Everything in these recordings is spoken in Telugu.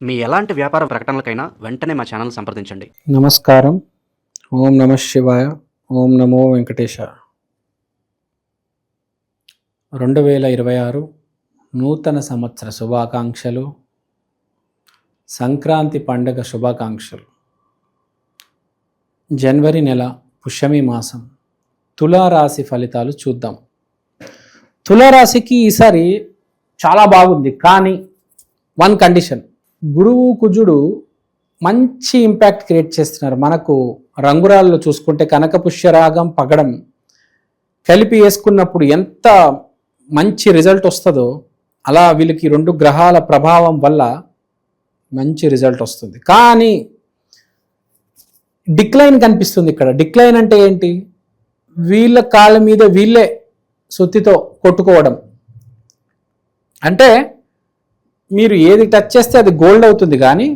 మీ ఎలాంటి వ్యాపార ప్రకటనలకైనా వెంటనే మా ఛానల్ సంప్రదించండి. నమస్కారం. ఓం నమ శివాయ. ఓం నమో వెంకటేశ. 2026 నూతన సంవత్సర శుభాకాంక్షలు, సంక్రాంతి పండుగ శుభాకాంక్షలు. జనవరి నెల పుష్యమి మాసం తులారాశి ఫలితాలు చూద్దాం. తులారాశికి ఈసారి చాలా బాగుంది, కానీ వన్ కండిషన్. గురువు కుజుడు మంచి ఇంపాక్ట్ క్రియేట్ చేస్తున్నారు. మనకు రంగురాల్లో చూసుకుంటే కనక పుష్యరాగం పగడం కలిపి వేసుకున్నప్పుడు ఎంత మంచి రిజల్ట్ వస్తుందో అలా వీళ్ళకి 2 గ్రహాల ప్రభావం వల్ల మంచి రిజల్ట్ వస్తుంది. కానీ డిక్లైన్ కనిపిస్తుంది ఇక్కడ. డిక్లైన్ అంటే ఏంటి? వీళ్ళ కాళ్ళ మీద వీళ్ళే సుత్తితో కొట్టుకోవడం. అంటే మీరు ఏది టచ్ చేస్తే అది గోల్డ్ అవుతుంది, కానీ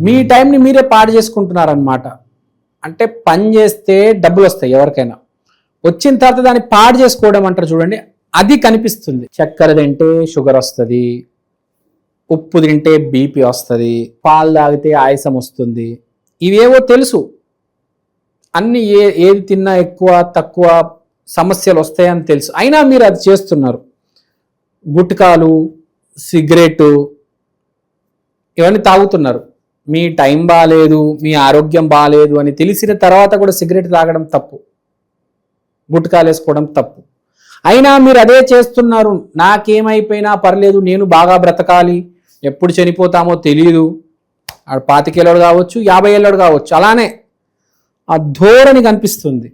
మీ టైంని మీరే పాడు చేసుకుంటున్నారనమాట. అంటే పని చేస్తే డబ్బులు వస్తాయి ఎవరికైనా, వచ్చిన తర్వాత దాన్ని పాడు చేసుకోవడం అంటారు చూడండి, అది కనిపిస్తుంది. చక్కెర తింటే షుగర్ వస్తుంది, ఉప్పు తింటే బీపీ వస్తుంది, పాలు తాగితే ఆయాసం వస్తుంది. ఇవేవో తెలుసు, అన్ని ఏది తిన్నా ఎక్కువ తక్కువ సమస్యలు వస్తాయని తెలుసు, అయినా మీరు అది చేస్తున్నారు. గుట్కాలు, సిగరెట్ ఇవన్నీ తాగుతున్నారు. మీ టైం బాగాలేదు, మీ ఆరోగ్యం బాగాలేదు అని తెలిసిన తర్వాత కూడా సిగరెట్ తాగడం తప్పు, గుట్కాలు వేసుకోవడం తప్పు. అయినా మీరు అదే చేస్తున్నారు. నాకేమైపోయినా పర్లేదు, నేను బాగా బ్రతకాలి, ఎప్పుడు చనిపోతామో తెలియదు. 25 ఏళ్ళోడు కావచ్చు, 50 ఏళ్ళోడు కావచ్చు. అలానే ఆ ధోరణి కనిపిస్తుంది.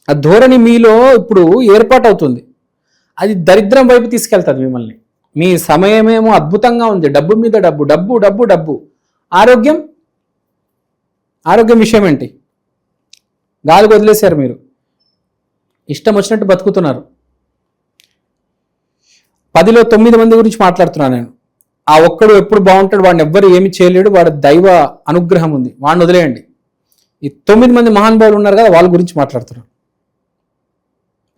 ఆ ధోరణి మీలో ఇప్పుడు ఏర్పాటు అవుతుంది. అది దరిద్రం వైపు తీసుకెళ్తుంది మిమ్మల్ని. మీ సమయమేమో అద్భుతంగా ఉంది, డబ్బు మీద డబ్బు, డబ్బు డబ్బు డబ్బు. ఆరోగ్యం విషయం ఏంటి? గాలికి వదిలేశారు. మీరు ఇష్టం వచ్చినట్టు బతుకుతున్నారు. 10లో 9 మంది గురించి మాట్లాడుతున్నాను నేను. ఆ ఒక్కడు ఎప్పుడు బాగుంటాడు, వాడిని ఎవ్వరు ఏమి చేయలేడు, వాడు దైవ అనుగ్రహం ఉంది, వాడిని వదిలేయండి. ఈ 9 మంది మహానుభావులు ఉన్నారు కదా, వాళ్ళ గురించి మాట్లాడుతున్నారు.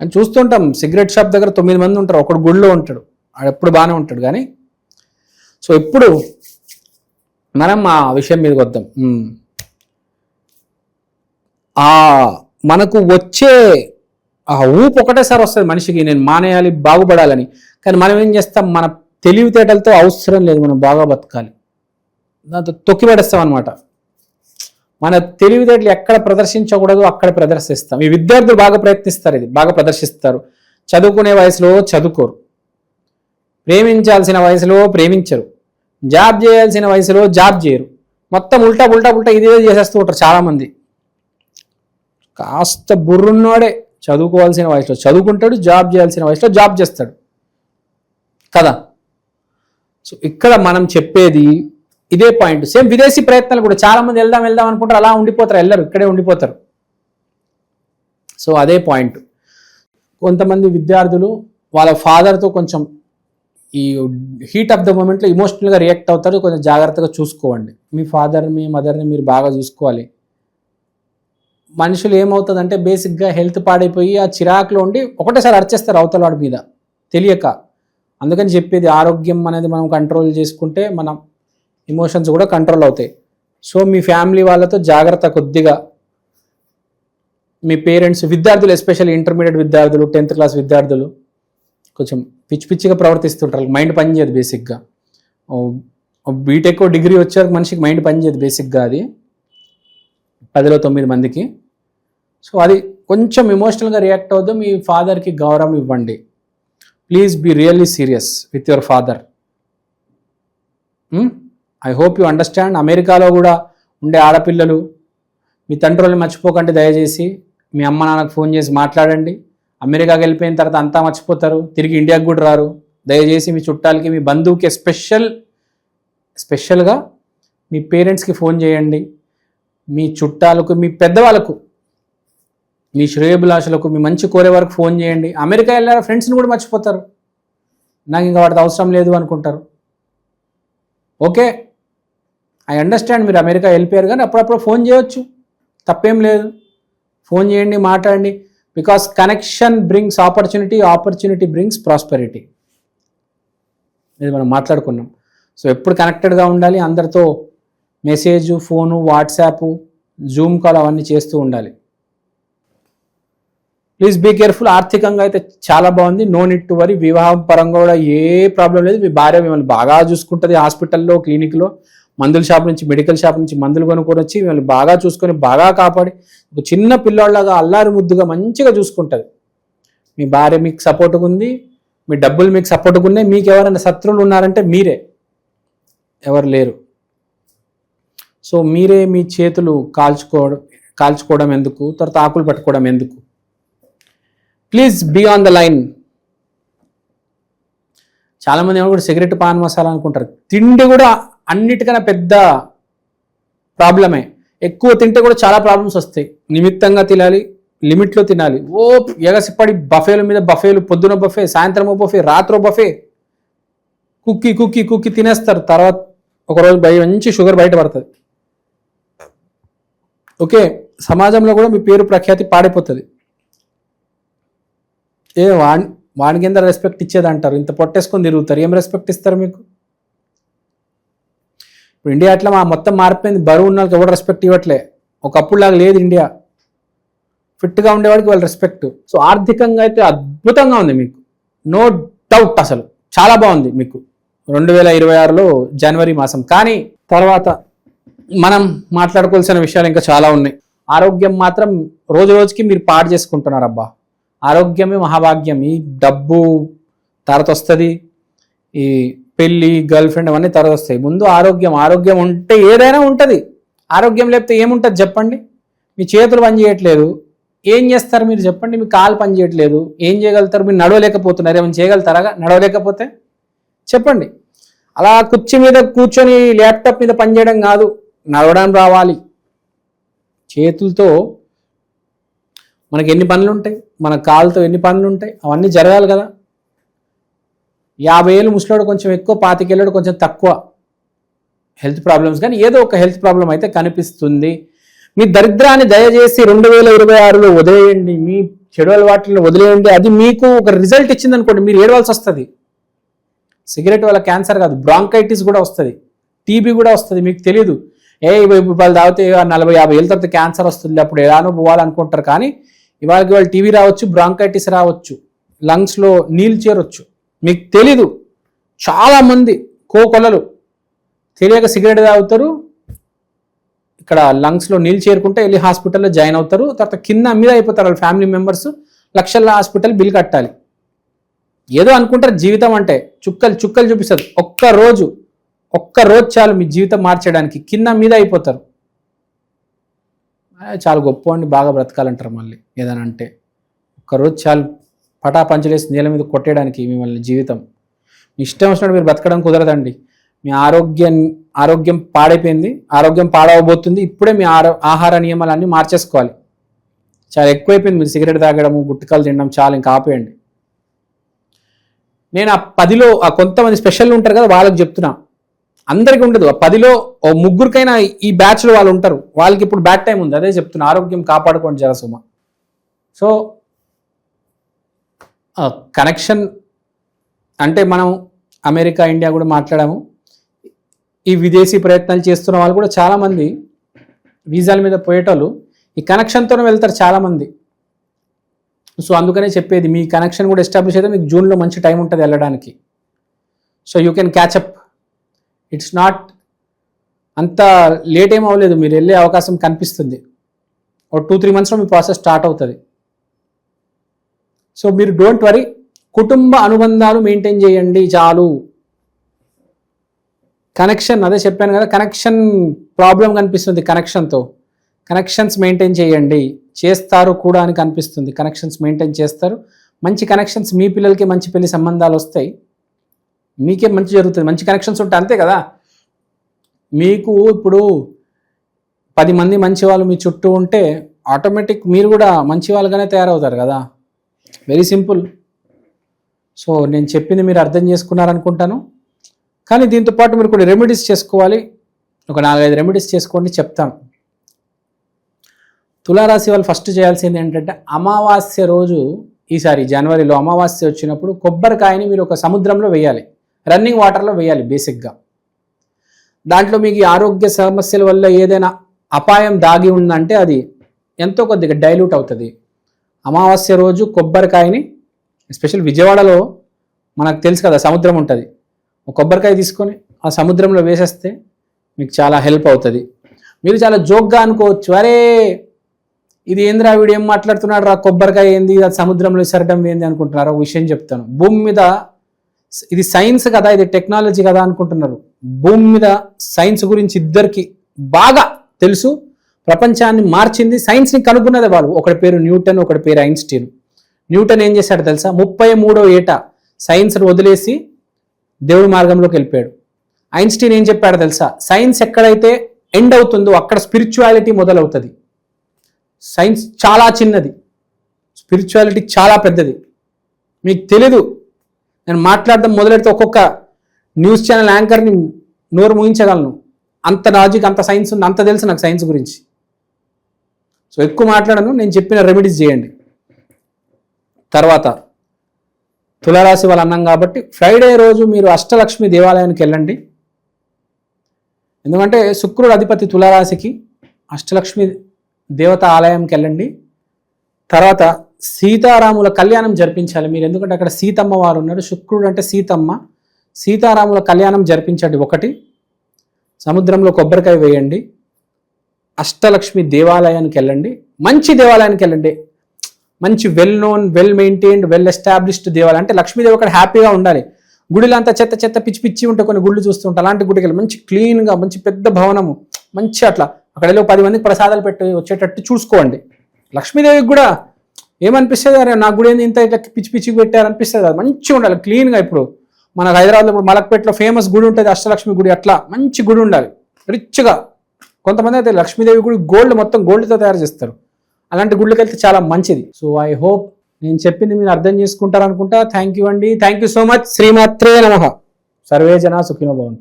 అని చూస్తుంటాం, సిగరెట్ షాప్ దగ్గర 9 మంది ఉంటారు, ఒకడు గుడిలో ఉంటాడు, వాడు ఎప్పుడు బాగానే ఉంటాడు. కానీ సో ఇప్పుడు మనం ఆ విషయం మీదకి వద్దాం. మనకు వచ్చే ఆ ఊపు ఒకటేసారి వస్తుంది మనిషికి, నేను మానేయాలి, బాగుపడాలని. కానీ మనం ఏం చేస్తాం? మన తెలివితేటలతో అవసరం లేదు, మనం బాగా బతకాలి, దాంతో తొక్కిపడేస్తాం అనమాట. మన తెలివితేటలు ఎక్కడ ప్రదర్శించకూడదు అక్కడ ప్రదర్శిస్తాం. ఈ విద్యార్థులు బాగా ప్రయత్నిస్తారు, ఇది బాగా ప్రదర్శిస్తారు. చదువుకునే వయసులో చదువుకోరు, ప్రేమించాల్సిన వయసులో ప్రేమించరు, జాబ్ చేయాల్సిన వయసులో జాబ్ చేయరు. మొత్తం ఉల్టా ఉల్టా ఉల్టా ఇదే చేసేస్తూ ఉంటారు చాలామంది. కాస్త బుర్రున్నోడే చదువుకోవాల్సిన వయసులో చదువుకుంటాడు, జాబ్ చేయాల్సిన వయసులో జాబ్ చేస్తాడు కదా. సో ఇక్కడ మనం చెప్పేది ఇదే పాయింట్. సేమ్ విదేశీ ప్రయత్నాలు కూడా చాలా మంది వెళ్దాం అనుకుంటారు, అలా ఉండిపోతారు, వెళ్ళరు, ఇక్కడే ఉండిపోతారు. సో అదే పాయింట్. కొంతమంది విద్యార్థులు వాళ్ళ ఫాదర్తో కొంచెం ఈ హీట్ ఆఫ్ ద మూమెంట్లో ఇమోషనల్గా రియాక్ట్ అవుతారు. కొంచెం జాగ్రత్తగా చూసుకోండి. మీ ఫాదర్ మీ మదర్ని మీరు బాగా చూసుకోవాలి. మనుషులు ఏమవుతుందంటే బేసిక్గా హెల్త్ పాడైపోయి ఆ చిరాకులో ఉండి ఒకటేసారి అరిచేస్తారు అవతల వాడి మీద తెలియక. అందుకని చెప్పేది, ఆరోగ్యం అనేది మనం కంట్రోల్ చేసుకుంటే మనం ఎమోషన్స్ కూడా కంట్రోల్ అవుతాయి. సో మీ ఫ్యామిలీ వాళ్ళతో జాగ్రత్త కొద్దిగా. మీ పేరెంట్స్, విద్యార్థులు, ఎస్పెషల్లీ ఇంటర్మీడియట్ విద్యార్థులు, 10th క్లాస్ విద్యార్థులు కొంచెం పిచ్చిగా ప్రవర్తిస్తుంటారు. మైండ్ పనిచేయదు బేసిక్గా. బీటెక్ డిగ్రీ వచ్చాక మనిషికి మైండ్ పనిచేయదు బేసిక్గా. అది 10లో 9 మందికి. సో అది కొంచెం ఎమోషనల్గా రియాక్ట్ అవుద్దు. మీ ఫాదర్కి గౌరవం ఇవ్వండి. Please be really serious with your father. I hope you understand. అమెరికాలో కూడా ఉండే ఆడపిల్లలు మీ తండ్రుల్ని మర్చిపోకండి దయచేసి. మీ అమ్మ నాన్నకు ఫోన్ చేసి మాట్లాడండి. అమెరికాకి వెళ్ళిపోయిన తర్వాత అంతా మర్చిపోతారు, తిరిగి ఇండియాకి కూడా రారు. దయచేసి మీ చుట్టాలకి, మీ బంధువుకి స్పెషల్గా మీ పేరెంట్స్కి ఫోన్ చేయండి. మీ చుట్టాలకు, మీ పెద్దవాళ్ళకు, మీ శ్రేయోభిలాషులకు, మీ మంచి కోరే వరకు ఫోన్ చేయండి. అమెరికా వెళ్ళారు, ఫ్రెండ్స్ని కూడా మర్చిపోతారు. నాకు ఇంకా వాటితో అవసరం లేదు అనుకుంటారు. ఓకే, ఐ అండర్స్టాండ్, మీరు అమెరికా వెళ్ళిపోయారు, కానీ అప్పుడప్పుడు ఫోన్ చేయొచ్చు, తప్పేం లేదు. ఫోన్ చేయండి, మాట్లాడండి. Because connection brings opportunity, opportunity brings prosperity. ఇది మనం మాట్లాడుకున్నాం. సో ఎప్పుడు కనెక్టెడ్గా ఉండాలి, అందరితో message, phone, WhatsApp, Zoom call అవన్నీ చేస్తూ ఉండాలి. Please be careful. ఆర్థికంగా అయితే చాలా బాగుంది, నో నీడ్ టు వరీ. వివాహం పరంగా కూడా ఏ ప్రాబ్లం లేదు. మీ భార్య మిమ్మల్ని బాగా చూసుకుంటుంది. హాస్పిటల్లో, క్లినిక్లో, మందుల షాప్ నుంచి, మెడికల్ షాప్ నుంచి మందులు కొనుక్కొని వచ్చి మిమ్మల్ని బాగా చూసుకొని బాగా కాపాడి ఒక చిన్న పిల్లోళ్ళగా అల్లారి ముద్దుగా మంచిగా చూసుకుంటుంది. మీ భార్య మీకు సపోర్ట్గా ఉంది, మీ డబ్బులు మీకు సపోర్ట్గా ఉన్నాయి. మీకు ఎవరైనా శత్రువులు ఉన్నారంటే మీరే, ఎవరు లేరు. సో మీరే మీ చేతులు కాల్చుకోవడం ఎందుకు, తర్వాత ఆకులు పట్టుకోవడం ఎందుకు? Please be on the line. చాలామంది ఏమో కూడా సిగరెట్, పాన్ మసాలా అనుకుంటారు. తిండి కూడా అన్నిటికన్నా పెద్ద ప్రాబ్లమే. ఎక్కువ తింటే కూడా చాలా ప్రాబ్లమ్స్ వస్తాయి. నిమిత్తంగా తినాలి, లిమిట్లో తినాలి. ఎగసిపడి బఫేల మీద బఫేలు, పొద్దున బఫే, సాయంత్రం బఫే, రాత్రో బఫే, కుక్కి కుక్కి కుక్కి తినేస్తారు. తర్వాత ఒకరోజు మంచి షుగర్ బయట పడుతుంది. ఓకే, సమాజంలో కూడా మీ పేరు ప్రఖ్యాతి పాడైపోతుంది. వాడి కింద రెస్పెక్ట్ ఇచ్చేది అంటారు, ఇంత పొట్టేసుకొని తిరుగుతారు, ఏం రెస్పెక్ట్ ఇస్తారు మీకు? ఇప్పుడు ఇండియా అట్లా మొత్తం మారిపోయింది. బరువు ఉన్న వాళ్ళకి ఎవరు రెస్పెక్ట్ ఇవ్వట్లే. ఒకప్పుడులాగా లేదు ఇండియా. ఫిట్గా ఉండేవాడికి వాళ్ళు రెస్పెక్ట్. సో ఆర్థికంగా అయితే అద్భుతంగా ఉంది మీకు, నో డౌట్. అసలు చాలా బాగుంది మీకు 2026లో జనవరి మాసం. కానీ తర్వాత మనం మాట్లాడుకోవాల్సిన విషయాలు ఇంకా చాలా ఉన్నాయి. ఆరోగ్యం మాత్రం రోజు రోజుకి మీరు పాడు చేసుకుంటున్నారు. అబ్బా, ఆరోగ్యమే మహాభాగ్యం. ఈ డబ్బు తర్వాత వస్తుంది, ఈ పెళ్ళి, గర్ల్ ఫ్రెండ్ అవన్నీ తర్వాత వస్తాయి. ముందు ఆరోగ్యం. ఆరోగ్యం ఉంటే ఏదైనా ఉంటుంది. ఆరోగ్యం లేకపోతే ఏముంటుంది చెప్పండి? మీ చేతులు పని చేయట్లేదు, ఏం చేస్తారు మీరు చెప్పండి? మీ కాలు పని చేయట్లేదు, ఏం చేయగలుగుతారు? మీరు నడవలేకపోతున్నారు, ఏమైనా చేయగలుగుతారా? నడవలేకపోతే చెప్పండి. అలా కుర్చీ మీద కూర్చొని ల్యాప్టాప్ మీద పనిచేయడం కాదు, నడవడం రావాలి. చేతులతో మనకి ఎన్ని పనులు ఉంటాయి, మన కాలుతో ఎన్ని పనులు ఉంటాయి, అవన్నీ జరగాలి కదా. 50 ఏళ్ళు ముసలోడు కొంచెం ఎక్కువ, 25 ఏళ్ళోడు కొంచెం తక్కువ హెల్త్ ప్రాబ్లమ్స్, కానీ ఏదో ఒక హెల్త్ ప్రాబ్లం అయితే కనిపిస్తుంది. మీ దరిద్రాన్ని దయచేసి 2026లో వదిలేయండి, మీ చెడు అలవాట్లను వదిలేయండి. అది మీకు ఒక రిజల్ట్ ఇచ్చింది అనుకోండి, మీరు ఏడవలసి వస్తుంది. సిగరెట్ వల్ల క్యాన్సర్ కాదు, బ్రాంకైటిస్ కూడా వస్తుంది, టీబీ కూడా వస్తుంది. మీకు తెలియదు. వాళ్ళు తాగితే 40-50 ఏళ్ళ తర్వాత క్యాన్సర్ వస్తుంది, అప్పుడు ఎలానో పోవాలనుకుంటారు. కానీ ఇవాళకి వాళ్ళు టీవీ రావచ్చు, బ్రాంకైటిస్ రావచ్చు, లంగ్స్లో నీళ్ళు చేరొచ్చు. మీకు తెలీదు. చాలామంది కోకొలలు తెలియక సిగరెట్ తాగుతారు, ఇక్కడ లంగ్స్లో నీళ్ళు చేరుకుంటే వెళ్ళి హాస్పిటల్లో జాయిన్ అవుతారు. తర్వాత కింద మీద అయిపోతారు వాళ్ళ ఫ్యామిలీ మెంబర్స్. లక్షల హాస్పిటల్ బిల్ కట్టాలి. ఏదో అనుకుంటారు జీవితం అంటే చుక్కలు చుక్కలు చూపిస్తుంది. ఒక్క రోజు చాలు మీ జీవితం మార్చడానికి. కింద మీద అయిపోతారు. చాలా గొప్ప అండి, బాగా బ్రతకాలంటారు. మళ్ళీ ఏదైనా అంటే ఒక్కరోజు చాలు పటా పంచలేసి నేల మీద కొట్టేయడానికి మిమ్మల్ని జీవితం. ఇష్టం వచ్చినట్టు మీరు బ్రతకడం కుదరదండి. మీ ఆరోగ్యం పాడైపోయింది, ఆరోగ్యం పాడవబోతుంది. ఇప్పుడే మీ ఆహార నియమాలన్నీ మార్చేసుకోవాలి. చాలా ఎక్కువైపోయింది మీరు సిగరెట్ తాగడము, గుట్టికాలు తినడం. చాలా ఇంకా ఆపేయండి. నేను ఆ 10లో కొంతమంది స్పెషల్ ఉంటారు కదా, వాళ్ళకి చెప్తున్నా. అందరికీ ఉండదు. ఆ 10లో ఓ ముగ్గురికైనా ఈ బ్యాచ్లో వాళ్ళు ఉంటారు. వాళ్ళకి ఇప్పుడు బ్యాడ్ టైం ఉంది. అదే చెప్తున్నా, ఆరోగ్యం కాపాడుకోండి జరసుమ. సో కనెక్షన్ అంటే మనం అమెరికా, ఇండియా కూడా మాట్లాడాము. ఈ విదేశీ ప్రయత్నాలు చేస్తున్న వాళ్ళు కూడా చాలామంది వీసాల మీద పోయేటోళ్ళు ఈ కనెక్షన్తోనే వెళ్తారు చాలామంది. సో అందుకనే చెప్పేది, మీ కనెక్షన్ కూడా ఎస్టాబ్లిష్ అయితే మీకు జూన్లో మంచి టైం ఉంటుంది వెళ్ళడానికి. So you can catch up. It's not అంత లేట్ ఏం అవ్వలేదు, మీరు వెళ్ళే అవకాశం కనిపిస్తుంది. ఒక 2-3 మంత్స్లో మీ ప్రాసెస్ స్టార్ట్ అవుతుంది. సో మీరు డోంట్ వరీ. కుటుంబ అనుబంధాలు మెయింటైన్ చేయండి చాలు. కనెక్షన్, అదే చెప్పాను కదా, కనెక్షన్ ప్రాబ్లం కనిపిస్తుంది. కనెక్షన్స్ మెయింటైన్ చేయండి. చేస్తారు కూడా అని కనిపిస్తుంది. కనెక్షన్స్ మెయింటైన్ చేస్తారు. మంచి కనెక్షన్స్, మీ పిల్లలకి మంచి పెళ్లి సంబంధాలు వస్తాయి, మీకే మంచి జరుగుతుంది. మంచి కనెక్షన్స్ ఉంటాయి, అంతే కదా. మీకు ఇప్పుడు 10 మంది మంచి వాళ్ళు మీ చుట్టూ ఉంటే ఆటోమేటిక్ మీరు కూడా మంచి వాళ్ళగానే తయారవుతారు కదా. Very simple. సో నేను చెప్పింది మీరు అర్థం చేసుకున్నారనుకుంటాను. కానీ దీంతో పాటు మీరు కొన్ని రెమెడీస్ చేసుకోవాలి. ఒక 4-5 రెమెడీస్ చేసుకోండి, చెప్తాను. తులారాశి వాళ్ళు ఫస్ట్ చేయాల్సింది ఏంటంటే, అమావాస్య రోజు ఈసారి జనవరిలో అమావాస్య వచ్చినప్పుడు కొబ్బరికాయని మీరు ఒక సముద్రంలో వేయాలి. రన్నింగ్ వాటర్లో వేయాలి బేసిక్గా. దాంట్లో మీకు ఈ ఆరోగ్య సమస్యల వల్ల ఏదైనా అపాయం దాగి ఉందంటే అది ఎంతో కొద్దిగా డైల్యూట్ అవుతుంది. అమావాస్య రోజు కొబ్బరికాయని, ఎస్పెషల్ విజయవాడలో మనకు తెలుసు కదా సముద్రం ఉంటుంది, ఒక కొబ్బరికాయ తీసుకొని ఆ సముద్రంలో వేసేస్తే మీకు చాలా హెల్ప్ అవుతుంది. మీరు చాలా జోక్గా అనుకోవచ్చు, అరే ఇది ఏంద్రా వీడు ఏం మాట్లాడుతున్నాడు రా, కొబ్బరికాయ ఏంది, అది సముద్రంలో విసరడం ఏంది అనుకుంటున్నారు. ఒక విషయం చెప్తాను, భూమి మీద ఇది సైన్స్ కదా, ఇది టెక్నాలజీ కదా అనుకుంటున్నారు. భూమి మీద సైన్స్ గురించి ఇద్దరికి బాగా తెలుసు. ప్రపంచాన్ని మార్చింది, సైన్స్ని కనుక్కున్నది వాళ్ళు. ఒకటి పేరు న్యూటన్, ఒకటి పేరు ఐన్స్టీన్. న్యూటన్ ఏం చేశాడు తెలుసా, 33వ ఏట సైన్స్ని వదిలేసి దేవుడి మార్గంలోకి వెళ్ళిపోయాడు. ఐన్స్టీన్ ఏం చెప్పాడు తెలుసా, సైన్స్ ఎక్కడైతే ఎండ్ అవుతుందో అక్కడ స్పిరిచువాలిటీ మొదలవుతుంది. సైన్స్ చాలా చిన్నది, స్పిరిచువాలిటీ చాలా పెద్దది. మీకు తెలీదు, నేను మాట్లాడడం మొదలెడితే ఒక్కొక్క న్యూస్ ఛానల్ యాంకర్ని నోరు ముగించగలను. అంత లాజిక్, అంత సైన్స్ ఉంది, అంత తెలుసు నాకు సైన్స్ గురించి. సో ఎక్కువ మాట్లాడను, నేను చెప్పిన రెమెడీస్ చేయండి. తర్వాత తులారాశి వాళ్ళు అన్నాం కాబట్టి ఫ్రైడే రోజు మీరు అష్టలక్ష్మి దేవాలయానికి వెళ్ళండి. ఎందుకంటే శుక్రుడు అధిపతి తులారాశికి, అష్టలక్ష్మి దేవత ఆలయంకి వెళ్ళండి. తర్వాత సీతారాముల కళ్యాణం జరిపించాలి మీరు, ఎందుకంటే అక్కడ సీతమ్మ వారు ఉన్నారు. శుక్రుడు అంటే సీతమ్మ, సీతారాముల కళ్యాణం జరిపించండి. ఒకటి, సముద్రంలో కొబ్బరికాయ వేయండి. అష్టలక్ష్మి దేవాలయానికి వెళ్ళండి, మంచి దేవాలయానికి వెళ్ళండి, మంచి well known, well maintained, well established దేవాలయం. అంటే లక్ష్మీదేవి అక్కడ హ్యాపీగా ఉండాలి. గుడిలో అంతా చెత్త చెత్త పిచ్చి పిచ్చి ఉంటే కొన్ని గుళ్ళు చూస్తుంటే అలాంటి గుడికి వెళ్ళి మంచి క్లీన్గా, మంచి పెద్ద భవనము, మంచి అట్లా అక్కడ వెళ్ళి 10 మందికి ప్రసాదాలు పెట్టి వచ్చేటట్టు చూసుకోండి. లక్ష్మీదేవికి కూడా ఏమనిపిస్తుంది, అరే నా గుడి ఏంది ఇంత ఇట్లా పిచ్చి పిచ్చికి పెట్టారు అనిపిస్తుంది కదా. మంచిగా ఉండాలి క్లీన్గా. ఇప్పుడు మనకు హైదరాబాద్లో ఇప్పుడు మలక్పేటలో ఫేమస్ గుడి ఉంటుంది అష్టలక్ష్మి గుడి, అట్లా మంచి గుడి ఉండాలి రిచ్గా. కొంతమంది అయితే లక్ష్మీదేవి గుడి గోల్డ్, మొత్తం గోల్డ్తో తయారు చేస్తారు. అలాంటి గుళ్ళకి వెళ్తే చాలా మంచిది. సో ఐ హోప్ నేను చెప్పింది మీరు అర్థం చేసుకుంటారు అనుకుంటా. థ్యాంక్ యూ అండి, థ్యాంక్ యూ సో మచ్. శ్రీమాత్రే నమః. సర్వే జనా సుఖినో భవంతు.